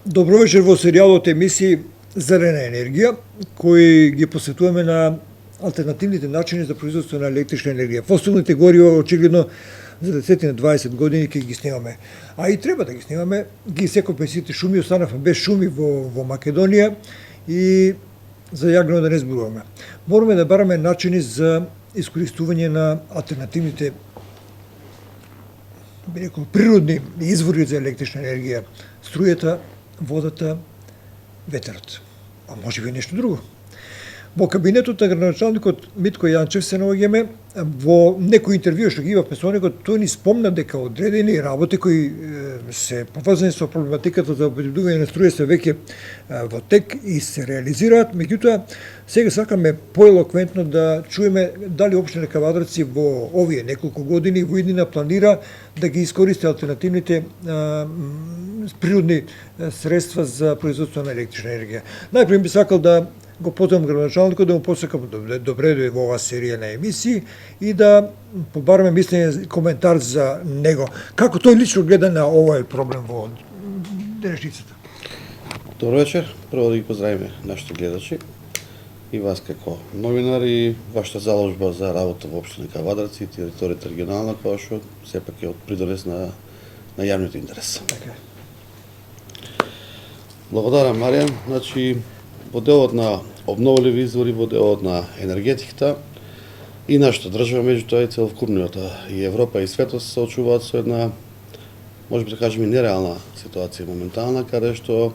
Добро вечер во серијалот емисии Зелена енергија, кои ги посветуваме на алтернативните начини за производство на електрична енергија. Фосилните горива очигледно за 10 на 20 години ќе ги снимаме. А и треба да ги снимаме. Ги секопме сите шуми, останавме без шуми во Македонија и за јагнено да не зборуваме. Мораме да бараме начини за искористување на алтернативните, би рекол, природни извори за електрична енергија, струјата, водата, ветерот. А може би нешто друго. Во кабинетот на градоначалникот Митко Јанчев се наоѓаме во некој интервју што ги имавме со него, тој ни спомна дека одредени работи кои се поврзани со проблематиката за обезбедување на струја се веќе во тек и се реализираат, меѓутоа сега сакаме поелоквентно да чуеме дали општина Кавадарци во овие неколку години во иднина планира да ги искористи алтернативните природни средства за производство на електрична енергија. Најпред би сакал да го поздравам градоначалникот, да му посакам добре дојде во оваа серија на емисии и да побараме мислење и коментар за него. Како тој лично гледа на овој проблем во денешницата? Добро вечер. Прво да ги поздравиме нашите гледачи и вас како новинар и вашата заложба за работа во општина Кавадарци и територијата регионална, која што сепак е од придонес на јавниот интерес. Така. Благодарам, Маријан. Значи, во делот на обновливи извори, во делот на енергетиката и нашата држава, меѓутоа и целокупниот и Европа и светот се соочуваат со една, може би да кажеме, нереална ситуација моментална, каде што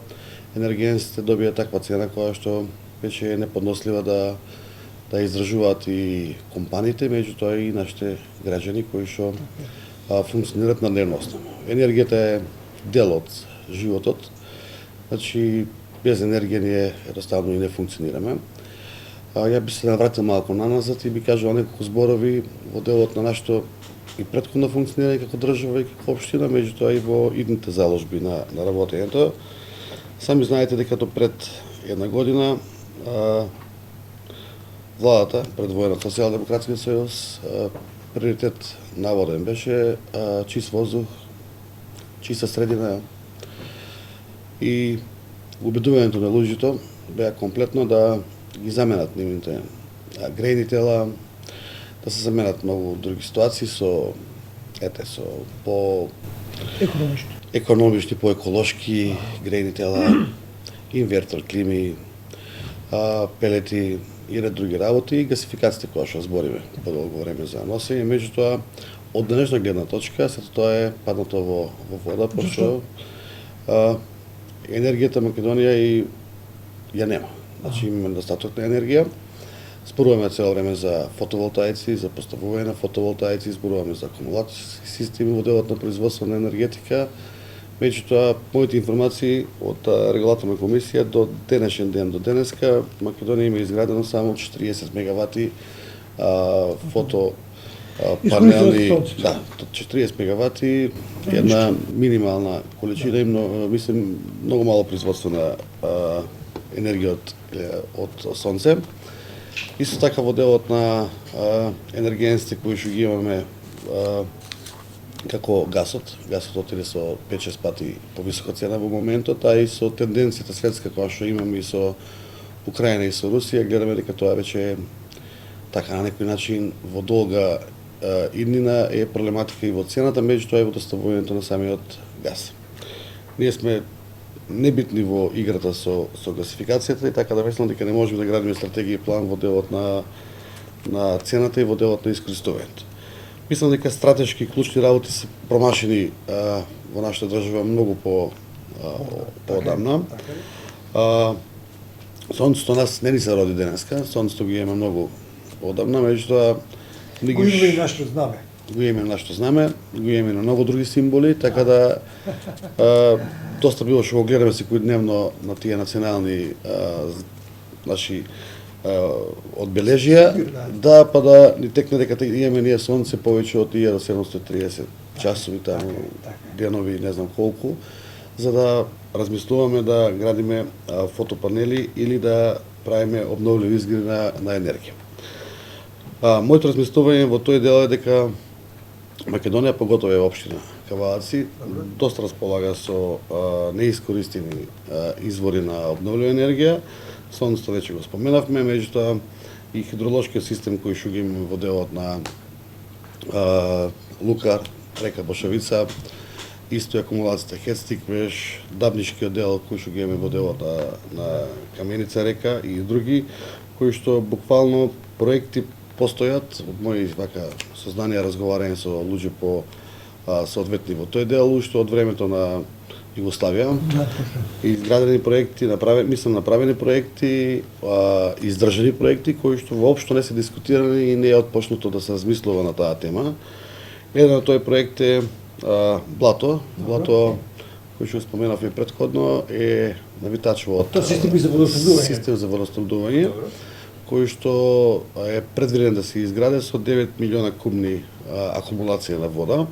енергенците добија таква цена која што веќе е неподнослива да издржуваат и компаниите, меѓутоа и нашите граѓани кои што функционираат на дневна основа. Енергијата е дел од животот, значи без енергија ние едноставно и не функционираме. Ја би се навратил малку наназад и би кажал неколку зборови во делот на нашето и претходно функционирање како држава и како општина, меѓутоа и во идните заложби на работењето. Сами знаете дека до пред една година владата, предвоена Социјалдемократскиот сојуз, приоритет наводен беше чист воздух, чиста средина и убедувањето на луѓето беа комплетно да ги заменат нивните грејни тела, да се заменат многу други ситуации со по економични, по еколошки грејни тела, инвертор, клими, пелети и ред други работи и гасификациите која што збориме подолго време за носење. Меѓутоа, од денешна гледна точка, сето тоа е паднато во вода, пошто енергијата Македонија и ја нема. Значи имаме недостаток на енергија. Зборуваме цело време за фотоволтаици, за поставување на фотоволтаици, зборуваме за акумулацијски системи во делот на производство на енергетика. Меѓутоа, моите информации од регулаторна комисија до денешен ден, до денеска, Македонија има изградено само 40 мегавати панели, 40 мегавати, една минимална количина и мислам многу мало производство на енергија од сонце. Исто така во делот на енергенците кои што ги имаме како гасот отиде со 5-6 пати повисока цена во моментот, а и со тенденцијата светска која што имаме и со Украина и со Русија, гледаме дека тоа веќе така на некој начин во долга иднина е проблематика и во цената, меѓутоа и во доставувањето на самиот газ. Ние сме небитни во играта со гасификацијата и така да мислам дека не можеме да градиме стратегија и план во делот на цената и во делот на искористувањето. Мислам дека стратешки клучни работи се промашени во нашата држава многу поодамна. Сонцето нас не ни се роди денеска, сонцето го имаме многу поодамна, меѓутоа Го имаме и нашето знаме. Го имаме нашето знаме, го имаме на многу други символи, така да доста било што го гледаме секојдневно на тие национални наши одбележија, па да ни текне дека имаме ние сонце повеќе од 1730 часови таму, денови, не знам колку, за да размислуваме да градиме фотопанели или да правиме обновливи изгреди на енергија. Моето размислување во тој дел е дека Македонија, поготово е општина кавааци, доста располага со неискористени извори на обновлива енергија. Сонцето веќе го споменавме, меѓутоа и хидролошкиот систем кој што го имаме во делот на Лукар, река Бошавица, исто акумулацијата Хетстиквеш, Дабнишкиот дел кој што го имаме во делот на Каменица река и други, кои што буквално проекти постојат. Од мои вака сознанија разговарање со луѓе по соодветни во тој дел, уште од времето на Југославија. Изградени проекти, направени проекти, издржани проекти кои што воопшто не се дискутирани и не е отпочнато да се размислува на таа тема. Еден од тој проект е Блато, кој што споменав и претходно, е на Витачево од систем за водоснабдување, кој што е предвиден да се изгради со 9 милиона кубни акумулација на вода.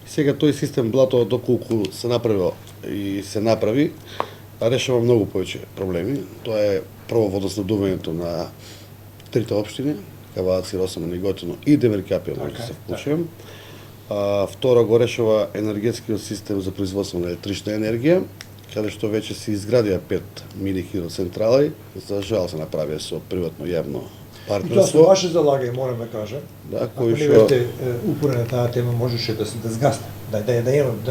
Сега тој систем Блато, доколку се направи и се направи, решава многу повеќе проблеми. Тоа е прво водоснабдувањето на трите општини, Кавааци, Росемен, Неготино и Демиркапија, може да се вклучим. Второ го решава енергетскиот систем за производство на електрична енергија, каде што веќе се изградија 5 мини хидроцентрали, за жал се направија со приватно јавно партнерство. И тоа се ваше залагање, морам да кажам. Да, кој што не бевте упорен на таа тема, можеше да се згасне, да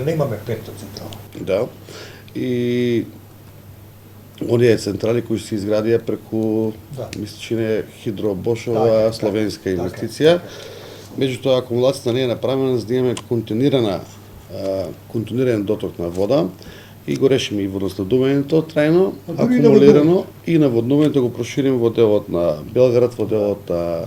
немаме 5 централа. Да. И оние централи кои се изградија преку мисля че не Хидробошова словенска инвестиција. Меѓутоа акумулацијата не е направена за да имаме континуиран доток на вода и го решиме и водоснабдувањето трајно, акумулирано и наводнувањето го прошириме во делот на Белград, во делот на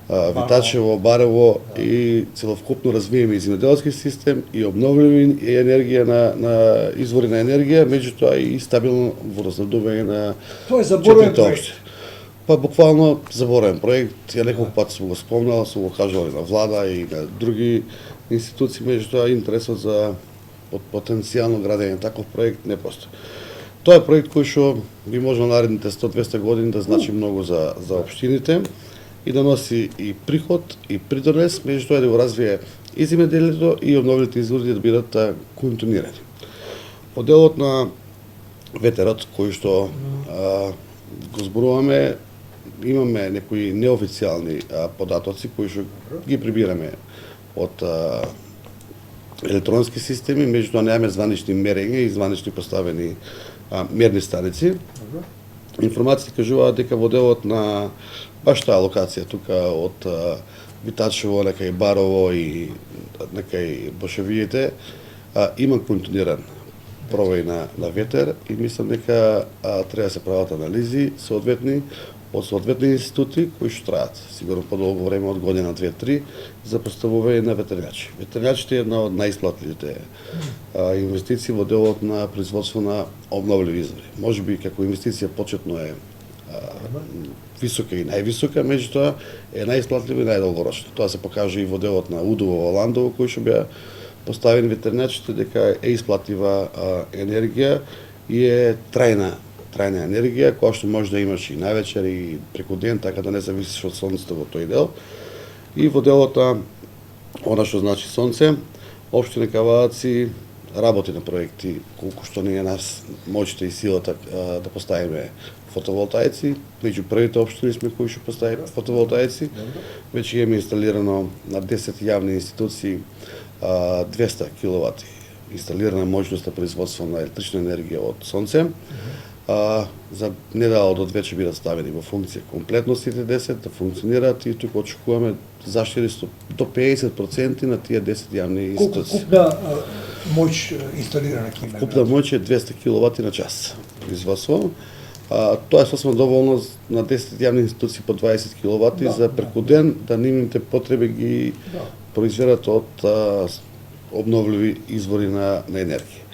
Витачево, Барево и целокупно развиеме и земјоделски систем и обновливи енергија на извори на енергија, меѓутоа и стабилно водоснабдување на тоа е заборавен проект. Па буквално заборавен проект, ја неколку пат сум го спомнал, сум го кажал и на влада и на други институции, меѓутоа интересот за потенцијално градење на таков проект не постои. Тоа е проект кој што би можел наредните 100-200 години да значи многу за општините и да носи и приход и придонес, меѓутоа да го развие и земјоделието и обновливите извори да бидат континуирани. Во делот на ветерот кој што го зборуваме, имаме некои неофицијални податоци кои што ги прибираме од електронски системи, меѓутоа немаме званични мерења и званични поставени мерни станици. Информациите кажуваат дека во делот на баш таа локација тука од Витачево, некај Барово и некај Бошевиите има континуиран провој на ветер и мислам дека треба да се прават анализи соодветни од соодветни институти кои што траат сигурно подолго време, од година, 2-3, за поставување на ветерњачи. Ветерњачите е една од најисплатливите инвестиции во делот на производство на обновливи извори. Можеби како инвестиција почетно е висока и највисока, меѓутоа е најисплатлива и најдолгорочна. Тоа се покажа и во делот на Удово, Ландово, кои што беа поставени ветерњачите дека е исплатлива енергија и е трајна енергија, која што може да имаш и навечер и преку ден, така да не зависиш од сонцето во тој дел. И во делот на она што значи сонце, општина Кавааци работи на проекти, колку што не е нас моќта и силата да поставиме фотоволтаици. Меѓу првите општини сме кои што поставиме фотоволтаици. Веќе имаме инсталирано на 10 јавни институции 200 киловати инсталирана моќност на производство на електрична енергија од сонце. За недела до 2 ќе бидат ставени во функција комплетно сите 10 да функционираат и тука очекуваме заштеди до 50% на тие 10 јавни институции. Купна моќ инсталирана ќе има? Купна моќ е 200 киловати на час производство. Тоа е сосема доволно на 10 јавни институции по 20 киловати за преку ден да нивните потреби ги произведат од обновливи извори на енергија.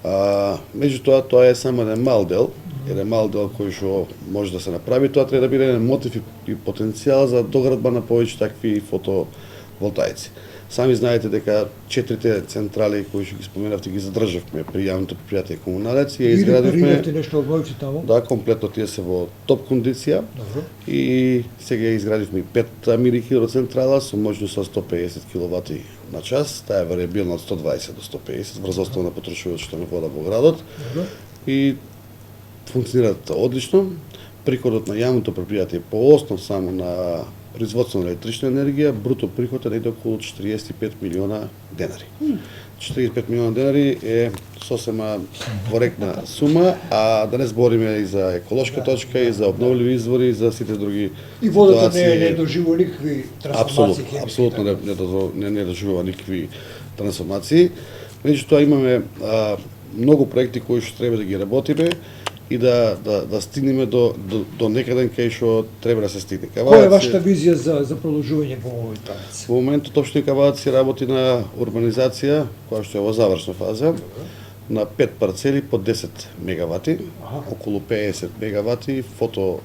Меѓутоа, тоа е само еден мал дел кој што може да се направи. Тоа треба да биде еден мотив и потенцијал за доградба на повеќе такви фотоволтаици. Сами знаете дека 4 централи кои што ги споменавте ги задржавме при јавното предпријатие Комуналец и ја изградивме. Репарирате нешто обновите таму? Да, комплетно тие се во топ кондиција. Добро. И сега ја изградивме 5 мини хидроцентрала со моќност со 150 киловати на час. Таа е вариабилна од 120 до 150 врз основа на потрошувачите на вода во градот. Добро. И функционираат одлично. Приходот на јавното предпријатие по основ само на производство на електрична енергија, бруто приход е негде околу 45 милиона денари. 45 милиона денари е сосема коректна сума, а да не збориме и за еколошка точка, и за обновливи извори, и за сите други И водата ситуации. не доживува никакви трансформации. Апсолутно не доживува никакви трансформации. Меѓутоа имаме многу проекти кои што треба да ги работиме и да стигнеме до некаден кај што треба да се стигне. Која е вашата визија за продолжување во овој правец? Во моментот општина Кавадац се работи на урбанизација која што е во завршна фаза на 5 парцели по 10 мегавати, околу 50 мегавати фото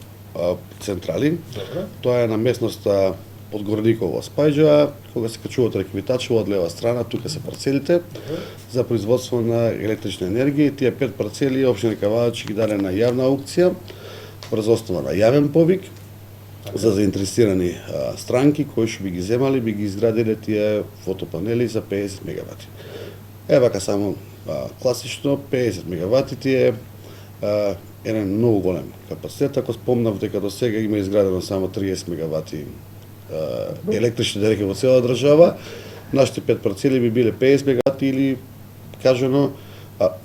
централи. Добро. Тоа е на местноста под Горниково Спајџа, кога се качувате реквитачево од лева страна, тука се парцелите за производство на електрична енергија и тие 5 парцели општина Кавадац ќе ги даде на јавна аукција врз основа на јавен повик за заинтересирани странки кои што би ги земали, би ги изградиле тие фотопанели за 50 мегавати. Вака само класично 50 мегавати тие еден многу голем капацитет. Ако спомнав дека до сега има изградено само 30 мегавати електрична енергија во цела држава, нашите 5 парцели би биле 50 мегавати или кажано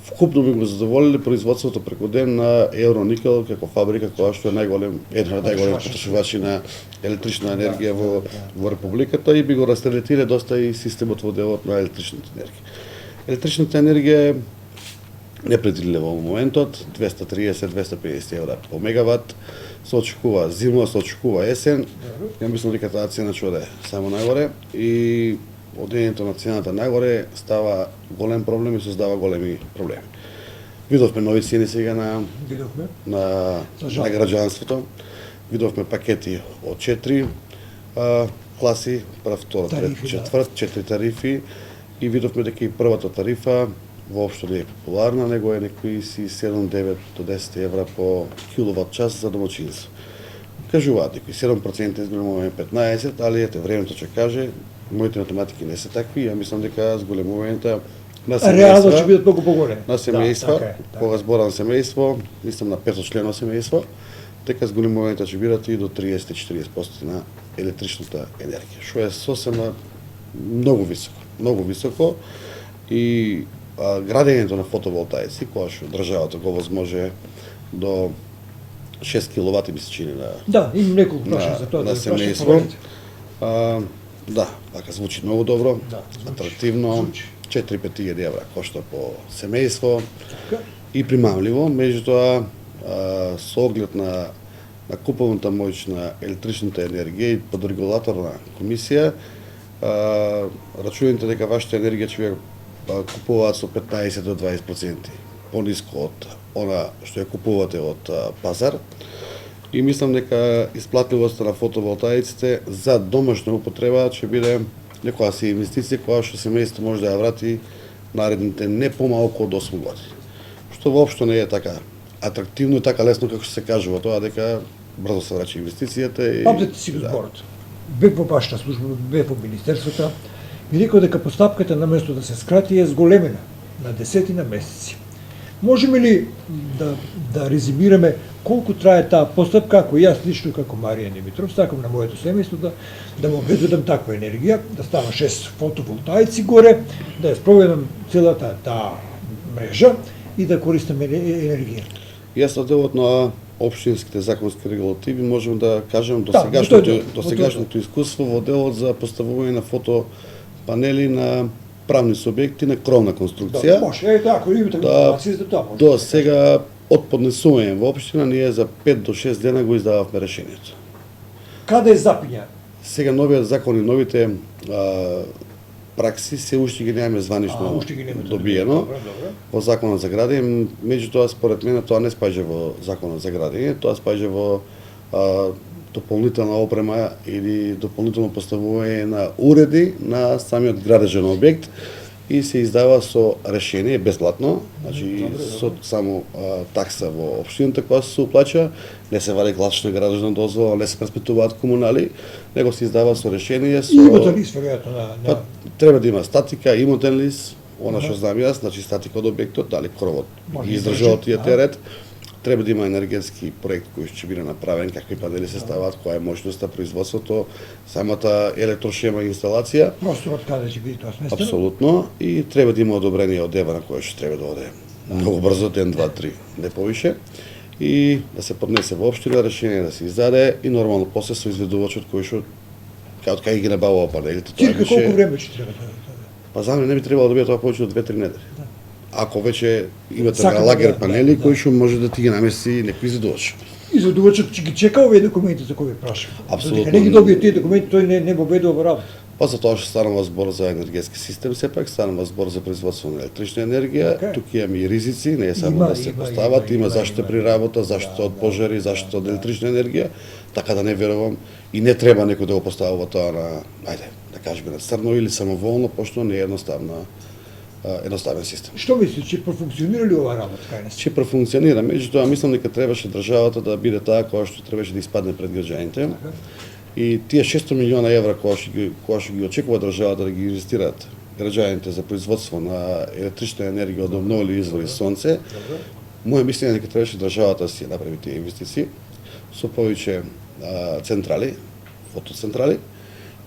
вкупно би го задоволиле производството преку ден на Евроникел како фабрика која што е една од најголеми потрошувачи на електрична енергија во републиката и би го растретиле доста и системот во делот на електричната енергија. Електричната енергија е непредвидлива во моментот, 230-250 евра по мегават, се очекува зима, се очекува есен. Ја мислам дека таа цена ќе оде само нагоре и одењето на цената нагоре става голем проблем и создава големи проблеми. Видовме нови цени сега на граѓанството. Видовме пакети од 4 класи, прв, втора, трет, четврт, 4 тарифи и видовме дека и првата тарифа воопшто не е популарна, него е некои 7-9 до 10 евра по киловат час за домаќинство. Кажуваат некои 7% изголемување 15, али ете времето ќе каже, моите математики не се такви, ја мислам дека зголемувањата на семејства, реално ќе бидат многу поголеми. На семејства, кога зборам семејство, мислам на 5-члено семејство, дека зголемувањата ќе бидат и до 30-40% на електричната енергија, што е сосема многу високо и градењето на фотоволтаици, која што државата го возможи до 6 киловати ми се чини на Да, имам неколку прашања за тоа на семејство. Да, така звучи многу добро, атрактивно, 4-5 евра кошта по семејство и примамливо, меѓутоа со оглед на куповната моќ на електричната енергија и под регулаторна комисија, рачуните дека вашата енергија ќе купуваат со 15 до 20% пониско од она што ја купувате од пазар. И мислам дека исплатливоста на фотоволтаиците за домашна употреба ќе биде некоја си инвестиција која што семејство може да ја врати наредните не помалку од 8 години. Што воопшто не е така атрактивно и така лесно како што се кажува тоа дека брзо се враќа инвестицијата и памтете си го зборот. Бев во вашата служба, бев во министерството, ми рекол дека постапката наместо да се скрати е зголемена на десетина месеци. Можеме ли да резимираме колку трае таа постапка, ако јас лично како Марија Димитров сакам на моето семејство да му обезбедам таква енергија, да става 6 фотоволтаици горе, да ја спроведам целата таа мрежа и да користам енергија. Јас од делот на општинските законски регулативи можам да кажам до сегашното искуство во делот за поставување на фотопанели на правни субјекти на кровна конструкција. Да, може, ако имате информација за тоа. До сега од поднесување во општина ние за 5 до 6 дена го издававме решението. Каде е запиња? Сега новиот закон и новите пракси се уште ги немаме званично добиено во законот за градење, меѓутоа според мене тоа не спаѓа во законот за градење, тоа дополнителна опрема или дополнително поставување на уреди на самиот градежен објект и се издава со решение бесплатно, значи со само такса во општината која се уплаќа, не се вади класична градежна дозвола, не се преспитуваат комунали, него се издава со решение со Имотен лист, веројатно, Па, треба да има статика, имотен лист, она што знам јас, значи статика од објектот, дали кровот Може ги да издржува издржи, тие терет, треба да има енергетски проект кој ќе биде направен, какви панели се ставаат, која е можноста производството, самата електрошема и инсталација. Просторот каде ќе биде тоа сместено? Апсолутно, и треба да има одобрение од ЕВА на кое што треба да оде многу брзо, ден, два, три, не повише, и да се поднесе во општина решение да се издаде и нормално после со изведувачот кој што од кај ги набавува панелите. Тоа Цирка колку време ќе треба да... Па за мене не би требало да биде тоа повеќе од 2-3 недели. Ако веќе имате Сакам на лагер да, панели да. кои што може да ти ги намеси некој изведувач. Изведувачот ќе ги чека овие документи за кои праша. Апсолутно. Дека не ги добие тие документи, тој не го ведува во работа. Па за тоа што станува збор за енергетски систем, сепак станува збор за производство на електрична енергија, Така е. тука имаме и ризици, не е само Има, да се има, постават, има, има заштита при работа, заштита од пожари, заштита од електрична енергија, така да не верувам и не треба некој да го поставува тоа на, ајде, да кажеме на црно или самоволно, пошто не е едноставен систем. Што мислиш, ќе профункционира ли ова работа кај нас? Че профункционира, меѓутоа мислам дека требаше државата да биде таа која што требаше да испадне пред граѓаните. И тие 600 милиона евра која што ги очекува државата да ги инвестираат граѓаните за производство на електрична енергија од обновливи извори сонце, моје мислење е дека требаше државата да си направи тие инвестиции со повеќе централи, фотоцентрали,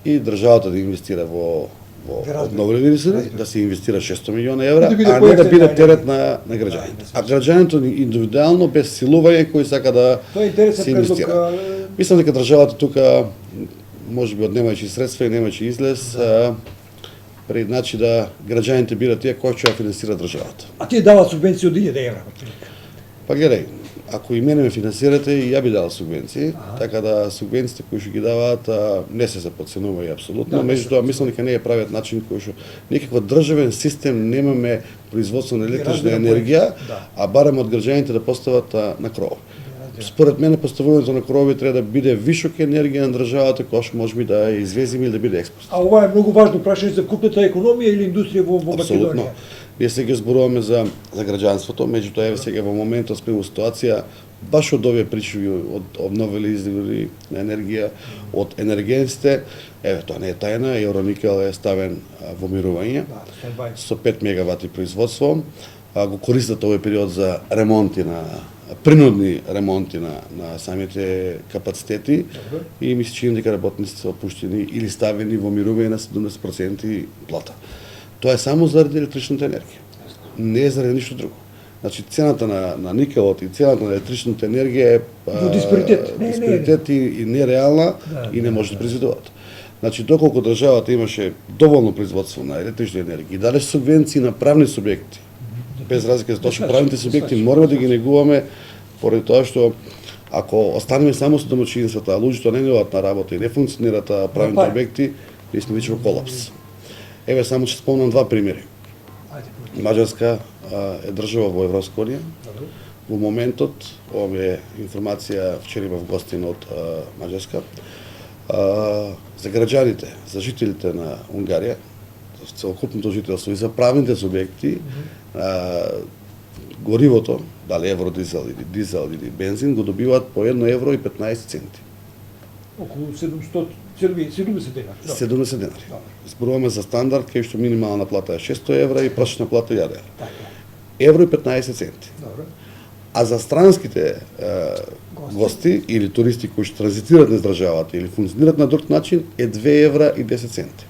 и државата да инвестира во обновливи извори, да се инвестира 600 милиона евра, Да биде а не да биде поевтина терет на граѓаните. А граѓаните индивидуално без силување кои сака да Тоа е интересен се предлог. инвестира. Мислам дека државата тука, можеби однемајќи средства и немајќи излез, предначи да граѓаните бидат тие кои ќе ја финансира државата. А тие даваат субвенции од 1000 евра. Па гледај, ако и мене ме финансирате, и ја би дал субвенции, така да субвенциите кои што ги даваат не се подценуваат апсолутно, меѓутоа мислам дека не е правиот начин кој што никаква државен систем немаме производство на електрична енергија, а бараме од граѓаните да постават на кров. Според мене поставувањето на крови треба да биде вишок енергија на државата која што можеби да ја извезиме или да биде експорт. А ова е многу важно прашање за крупната економија или индустрија во Апсолутно. Македонија. Ние сега зборуваме за граѓанството, меѓутоа еве сега во моментот сме во ситуација баш од овие причини од обновени извори на енергија, од енергенците, еве тоа не е тајна, Евроникел е ставен во мирување со 5 мегавати производство, го користат овој период за ремонти на принудни ремонти на самите капацитети и ми се чини дека работниците се опуштени или ставени во мирување на 70% плата. Тоа е само заради електричната енергија. Не е заради ништо друго. Значи цената на никелот и цената на електричната енергија е Во диспаритет. диспаритет и нереална и не може да произведуваат. Значи доколку државата имаше доволно производство на електрична енергија и даде субвенции на правни субјекти, без разлика за тоа што правните субјекти мораме да ги негуваме поради тоа што ако останеме само со домаќинствата, а луѓето не идат на работа и не функционираат правните објекти, ние сме веќе во колапс. Еве само ќе спомнам два примери. Маđарска е држава во Европска унија. Во моментот, ова ми е информација, вчера имав гостин од Маđарска, за граѓаните, за жителите на Унгарија, за целокупното жителство и за правните субјекти, горивото, дали евродизел или дизел или бензин, го добиваат по 1 евро и 15 центи. Околу 70 денари. 70 денари. Зборуваме за стандард, кај што минимална плата е 600 евра и прашна плата 1000 евра. Евро и 15 центи. Добро. А за странските гости или туристи кои што транзитираат низ државата или функционираат на друг начин е 2 евра и 10 центи.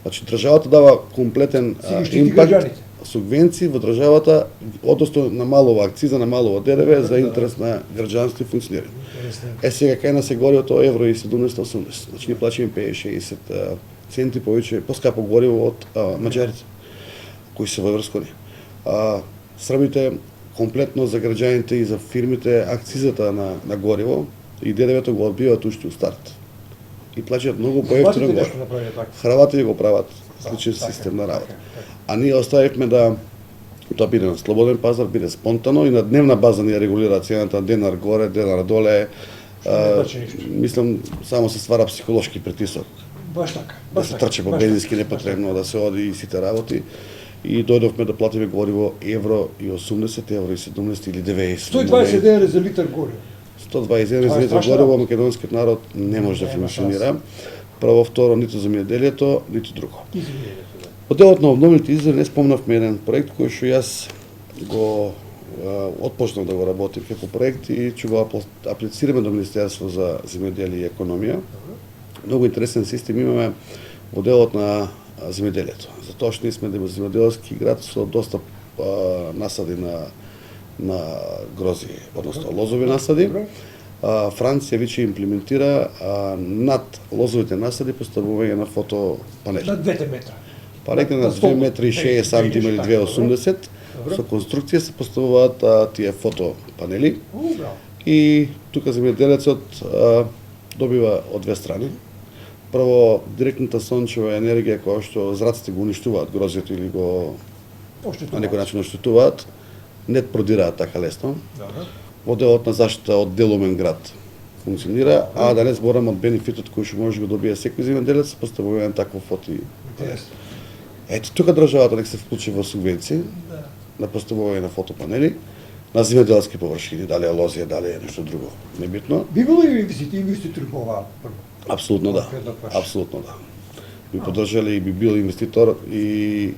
Значи државата дава комплетен импакт, субвенции во државата, односно намалува акциза, намалува ДДВ за интерес на граѓанство и функционирање. Сега кај нас е горивото евро и 70-80. Значи ние плачиме 50-60 центи повеќе, поскапо гориво од маđарите кои се во Европска унија. Србите комплетно за граѓаните и за фирмите акцизата на гориво и ДДВ-то го одбиваат уште у старт. И плаќаат многу поевтино гориво. Хрватите го прават сличен систем на работа. А ние оставивме да тоа биде на слободен пазар, биде спонтано и на дневна база ние регулира цената, денар горе, денар доле, не значи ништо. Мислам, само се ствара психолошки притисок. Баш така. Да се трче по бензински непотребно, да се оди и сите работи. И дојдовме да платиме гориво евро и 80, евро и 70 или 90. 120 денара за литар гориво. 120 Това е за литар страшно. гориво, македонскиот народ не може да функционира. Прво, второ, ниту земјоделието, ниту друго. По делот на обновните извори не спомнавме еден проект кој што јас го отпочнав да го работим како проект и ќе го аплицираме до Министерство за земјоделие и економија. Многу интересен систем имаме во делот на земјоделието. Затоа што ние сме земјоделски град со доста насади на грози, односно лозови насади. Франција веќе имплементира над лозовите насади поставување на фотопанели. На 2 метра. Па некаде на 2 метри и 60 сантима или 2,80 со конструкција се поставуваат тие фотопанели. И тука земјоделецот добива од две страни. Прво, директната сончева енергија која што зраците го уништуваат грозјето или го на некој начин оштетуваат, не продираат така лесно. Во делот на заштита од делумен град функционира, а да не зборам од бенефитот кој што може да го добие секој земјоделец поставување на такво фоти. Ето тука државата нека се вклучи во субвенции на поставување на фотопанели на земјоделски површини, дали е лозија, дали е нешто друго, небитно. Би било и инвеститори во оваа прво? Апсолутно да. Апсолутно да. Би поддржале и би бил инвеститор и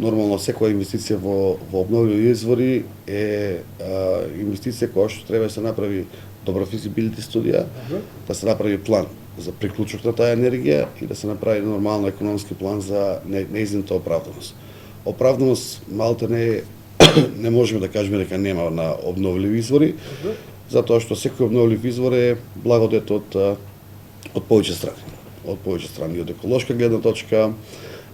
нормално секоја инвестиција во обновливи извори е инвестиција која што треба да се направи добра физибилити студија, да се направи план за приклучок на таа енергија и да се направи нормално економски план за неизната оправданост. Оправданост малте не можеме да кажеме дека нема на обновливи извори, затоа што секој обновлив извор е благодет од повеќе страни. Од повеќе страни, од еколошка гледна точка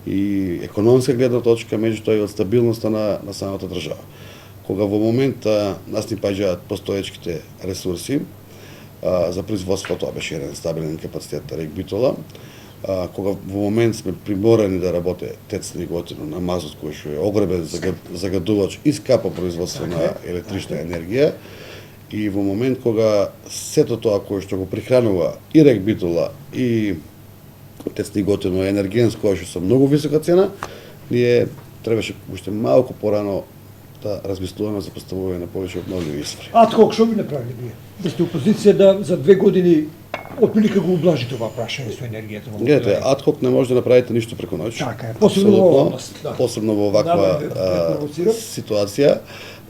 и економска гледна точка, меѓутоа и од стабилноста на самата држава. Кога во момент нас ни паѓаат постоечките ресурси за производство, тоа беше еден стабилен капацитет рек Битола, кога во момент сме приморани да работи ТЕЦ Неготино на мазот кој што е огребен загадувач и скапа производство на електрична енергија, и во момент кога сето тоа кое што го прихранува и рек Битола и ТЕЦ Неготино е енергенско кој што со многу висока цена, ние требаше уште малку порано да размислуваме за поставување на повеќе обновливи извори. Адхок што би направиле вие? Да сте опозиција да за 2 години отприлика го ублажите ова прашање со енергијата во Македонија. Гледате, адхок не може да направите ништо преку ноќ. Така е, посебно во оваа област, да. Посебно во ваква ситуација.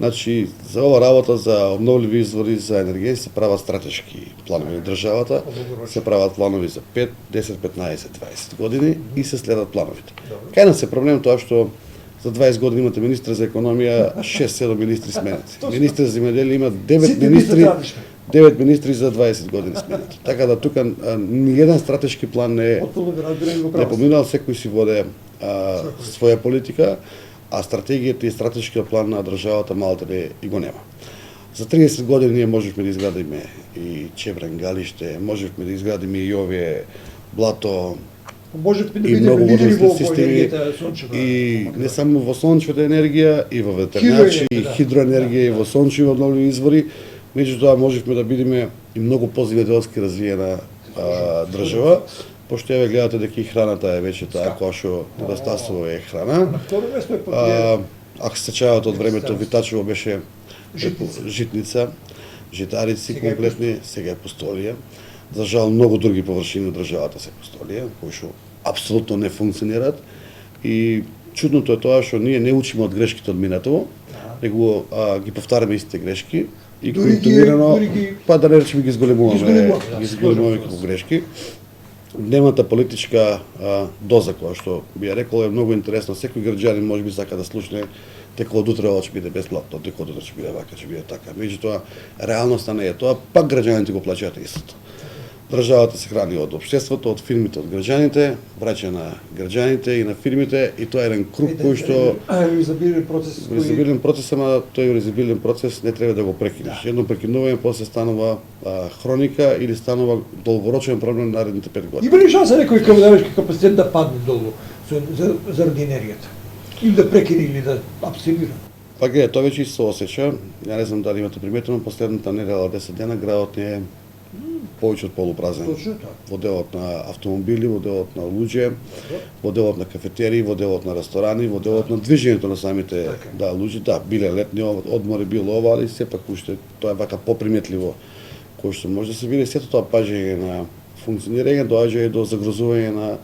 Значи, за ова работа за обновливи извори за енергија се прават стратешки планови на државата, се прават планови за 5, 10, 15, 20 години и се следат плановите. Кај нас е проблем тоа што за 20 години имате министр за економија, 6-7 министри сменати. Министр за земјоделие има 9 министри за 20 години сменати. Така да тука ни еден стратешки план не поминал, секој си воде своја политика, а стратегијата и стратешкиот план на државата малте и го нема. За 30 години ние можевме да изградиме и Чебрен галиште, можевме да изградиме и овие блато, можете да и многу бидеме лидери во системи, енергијата сончева. и не само во сончевата енергија, и во ветерначи, и хидроенергија, и во сончеви обновливи извори, меѓутоа можевме да бидеме и многу поземјоделски развиена држава, пошто ја гледате дека и храната е веќе таа која што недостасува е храна. На второ место е Ако се сеќавате од времето Витачево беше житница, житарици комплетни, сега е Пустолија. За жал многу други површини од државата се Пустолија, кои што апсолутно не функционираат. И чудното е тоа што ние не учиме од грешките од минатово, него ги повтараме истите грешки и континуирано, па да не речеме ги зголемуваме како грешки. Дневната политичка доза која што би ја рекол е многу интересна. Секој граѓанин можеби сака да слушне дека од утре ова ќе биде бесплатно, дека од утре ќе биде вака, ќе биде така. Меѓутоа реалноста не е тоа, пак граѓаните го плаќаат истото. Државата се храни од општеството, од фирмите, од граѓаните, враќа на граѓаните и на фирмите, и тоа е еден круг кој што резабилен процес. Резабилен процес, ама тој резабилен процес не треба да го прекинеш. Едно прекинување после станува хроника или станува долгорочен проблем наредните 5 години. Има ли шанса некој каменарски капацитет да падне долу заради енергијата? Или да прекине или да абсолвира? Па гледа, тоа веќе се осеќа. Ја не знам дали имате приметено, последната недела 10 дена градот не е повеќе од полупразен. Точно така. Во делот на автомобили, во делот на луѓе, во делот на кафетерии, во делот на ресторани, во делот на движењето на самите луѓе. Да, биле летни одмори, било ова, али сепак уште тоа е вака поприметливо кој што може да се види. Сето тоа паѓање на функционирање доаѓа и до загрозување на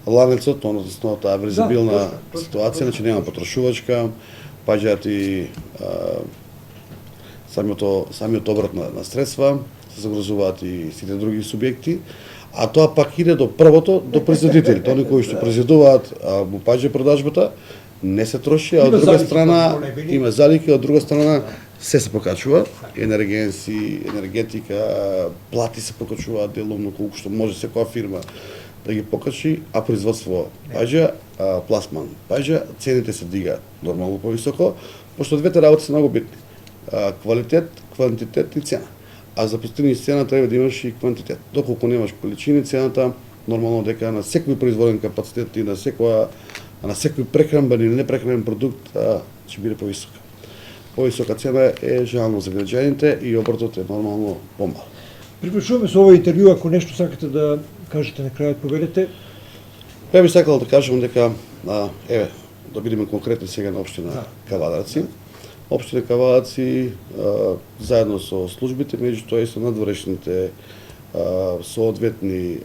ланецот, односно таа верзибилна ситуација, значи нема потрошувачка, паѓаат и самиот обрат на средства, се загрозуваат и сите други субјекти, а тоа пак иде до првото, до производителите, они кои што произведуваат, му паѓа продажбата, не се троши, а од друга страна има залики, од друга страна се покачува, енергенси, енергетика, плати се покачуваат делумно колку што може секоја фирма да ги покачи, а производство паѓа, пласман паѓа, цените се дигаат нормално повисоко, пошто двете работи се многу битни. Квалитет, квантитет и цена. А за постигнење цена треба да имаш и квантитет. Доколку немаш количини, цената нормално дека на секој производен капацитет и на секој прехранбен или непрехранбен продукт ќе биде повисока. Повисока цена е жално за граѓаните и обртот е нормално помал. Приключуваме со ова интервју, ако нешто сакате да кажете на крајот, поведете. Ја би сакал да кажам дека, да бидеме конкретни сега на општина Кавадарци. Општина Кавадарци, заедно со службите, меѓутоа и со надворешните соодветни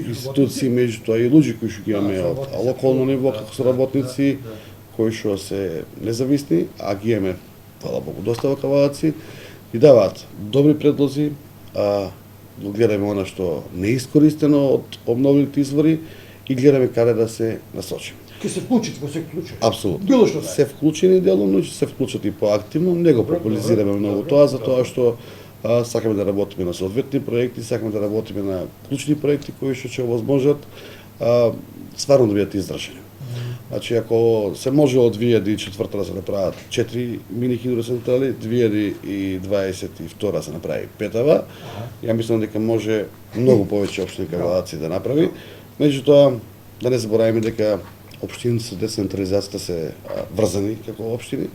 институции, меѓутоа и луѓе кои што ги имаме од локално ниво, како се работници, кои што се независни, а ги имаме, фала Богу, доста во Кавадарци, и даваат добри предлози, гледаме она што не е искористено од обновливите извори и гледаме каде да се насочиме. Ке се вклучите во секој случај. Апсолутно. Било што се вклучени делумно, се вклучат и поактивно, не го популизираме многу тоа, затоа што сакаме да работиме на соодветни проекти, сакаме да работиме на клучни проекти кои што ќе овозможат стварно да бидат издржани. Значи, ако се може од 2004 да се направат 4 мини хидроцентрали, 2022 се направи петава, ја мислам дека може многу повеќе општини Кавадарци да направи. Меѓутоа, да не забораваме дека општините со децентрализацијата се врзани како општини.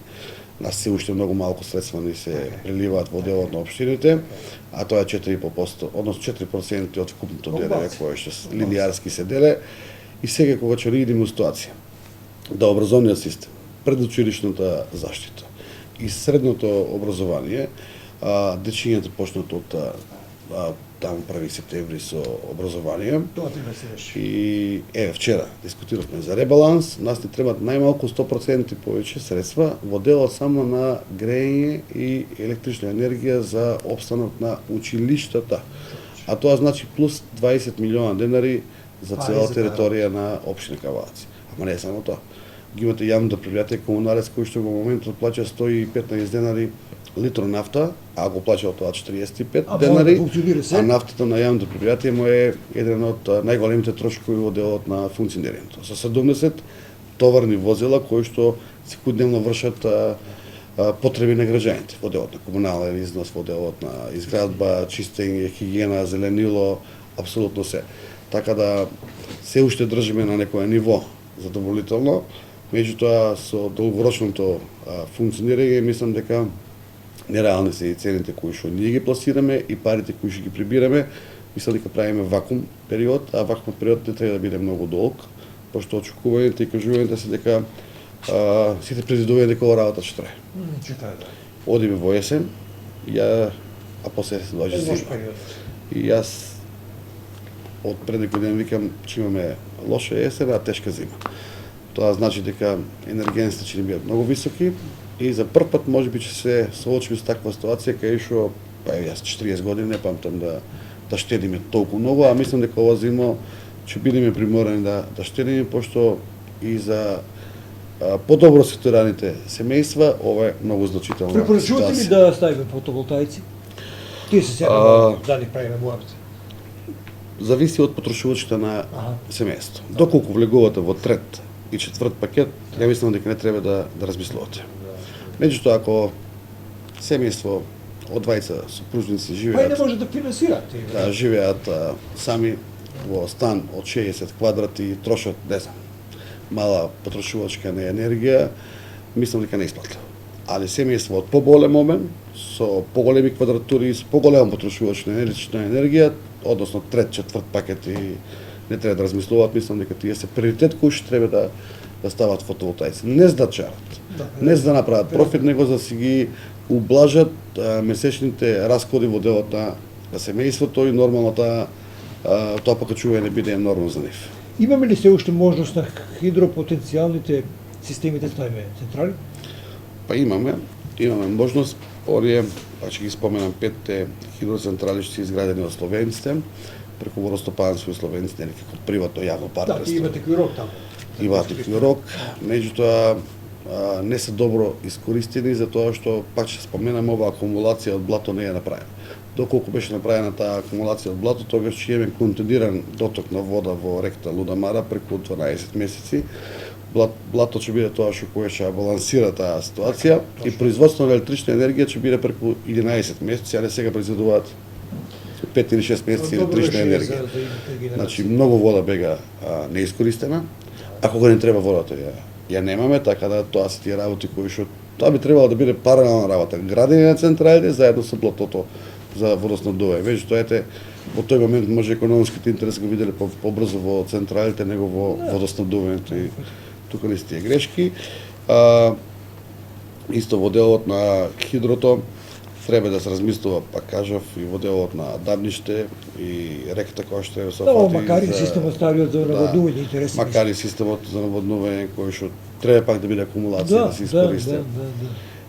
Нас се уште многу малку средства ни се преливаат во делот на општините, а тоа е 4,5%, односно 4% од вкупното делење кое што линијарски се деле. И сега кога ќе видиме ситуација да образовниот систем, предучилишната заштита и средното образование, дечињата почнат од таму 1 септември со образование. Тоа треба се реши. И вчера дискутиравме за ребаланс, нас ни требаат најмалку 100% повеќе средства во делот само на грејење и електрична енергија за опстанок на училиштата. А тоа значи плюс 20 милиона денари за цела територија на општина Кавадарци. Ама не е само тоа. Ги имате јавното предпријатие Комуналец кој што во моментот плаќа 115 денари литро нафта, а го плаќа тоа 45 денари, а нафтата на јавното предпријатие му е еден од најголемите трошкови во делот на функционирањето. Со 70 товарни возила кои што секојдневно вршат потреби на граѓаните во делот на комунален износ, во делот на изградба, чистење, хигиена, зеленило, апсолутно се. Така да се уште држиме на некое ниво задоволително, меѓутоа со долгорочното функционирање мислам дека нереални се и цените кои што ние ги пласираме и парите кои што ги прибираме, мислам дека правиме вакуум период, а вакуум период не треба да биде многу долг, пошто очекувањето и кажувањето се дека сите предвидувања дека ова работа ќе трае. Одиме во есен, а после се доаѓа зима. И јас од пред некој ден викам че имаме лоша есен, а тешка зима. Тоа значи дека енергенсите ќе ни бидат многу високи и за прв пат можеби ќе се соочиме со таква ситуација кај што јас 40 години не памтам да штедиме толку многу, а мислам дека ова зима ќе бидеме приморани да штедиме, пошто и за подобро ситуираните семејства ова е многу значителна ситуација. Препорачувате ли да ставиме фотоволтаици? Тие се сега да ни правиме муабит. Зависи од потрошувачите на семејство. Доколку влегувате во трет и четврт пакет, ја мислам дека не треба да размислувате. Меѓутоа, ако семејство од двајца супружници живеат... Па и не може да финансираат. Да, живеат сами во стан од 60 квадрати и трошат, не знам, мала потрошувачка на енергија, мислам дека не исплатливо. али семејства од поголем обем, со поголеми квадратури и со поголем потрошувач на електрична енергија, односно трет, четврт пакет и не треба да размислуваат, мислам дека тие се приоритет кои што треба да стават фотоволтаици. Не за да чарат, не за да направат профит, него за да си ги ублажат месечните расходи во делот на семејството и нормално тоа покачување биде нормално за нив. Имаме ли се уште можност на хидропотенцијалните системи да ставиме централи? Па имаме можност. Орие, па ќе ги споменам, 5 хидроцентрали што се изградени од словенците, преку водостопанство и словенците, нели како приватно јавно партнерство. Да, имате кој рок таму. Имаат некој рок, меѓутоа не се добро искористени за тоа што пак ќе споменам, ова акумулација од блато не е направена. Доколку беше направена таа акумулација од блато, тогаш ќе имаме континуиран доток на вода во реката Лудамара преку 12 месеци. Блато ќе биде тоа што кое ќе балансира таа ситуација и производство на електрична енергија ќе биде преку 11 месеци, а не сега произведуваат 5 или 6 месеци електрична енергија. Значи многу вода бега неискористена, а кога не треба водата ја немаме, така да тоа се тие работи кои што тоа би требало да биде паралелна работа. Градење на централите заедно со блатото за водоснабдување. Меѓутоа ете во тој момент може економските интереси го виделе побрзо во централите него во водоснабдувањето и тука не тие грешки. Исто во делот на хидрото треба да се размислува, па кажав, и во делот на Дабниште и реката која што треба се фати. Макар и системот ставиот за наводнување интереси. Макар и системот за наводнување кој што треба пак да биде акумулација да се искористи.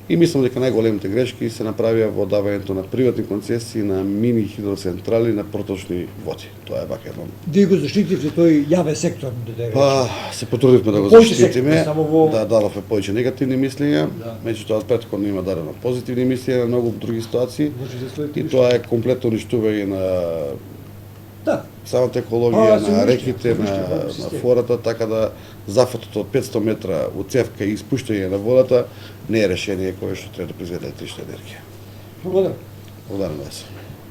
И мислам дека најголемите грешки се направија во давањето на приватни концесии на мини хидроцентрали на проточни води. Тоа е вака едно. Вие го заштитивте тој јавен сектор, да Па се потрудивме да го заштитиме, да дадовме повеќе негативни мислења, меѓутоа претходно има дадено позитивни мислења на многу други ситуации. И тоа е комплетно уништување на самата екологија, на реките, на флората, така да зафатот од 500 метра од цевка и испуштање на водата не е решение кое што треба да произведе електрична енергија. Благодарам. Благодарам вас.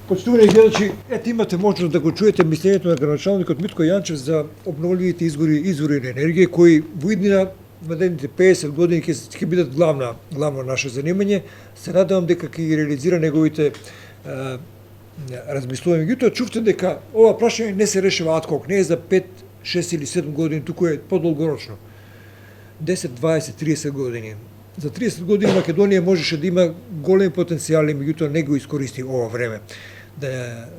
Почитувани гледачи, ете имате можност да го чуете мислењето на градоначалникот Митко Јанчев за обновливите извори на енергија кои во иднина наредните 50 години ќе бидат главно наше занимање. Се надевам дека ќе ги реализира неговите размислување. Меѓутоа чувте дека ова прашање не се решава адхок, не е за 5, 6 или 7 години, туку е подолгорочно. 10, 20, 30 години. За 30 години Македонија можеше да има големи потенцијали, меѓутоа не го искористи ова време. Да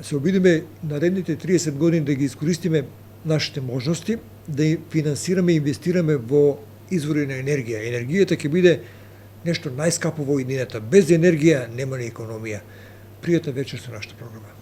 се обидиме наредните 30 години да ги искористиме нашите можности, да финансираме и инвестираме во извори на енергија. Енергијата ќе биде нешто најскапо во иднината. Без енергија нема ни економија. Пријатна вечер со нашата програма.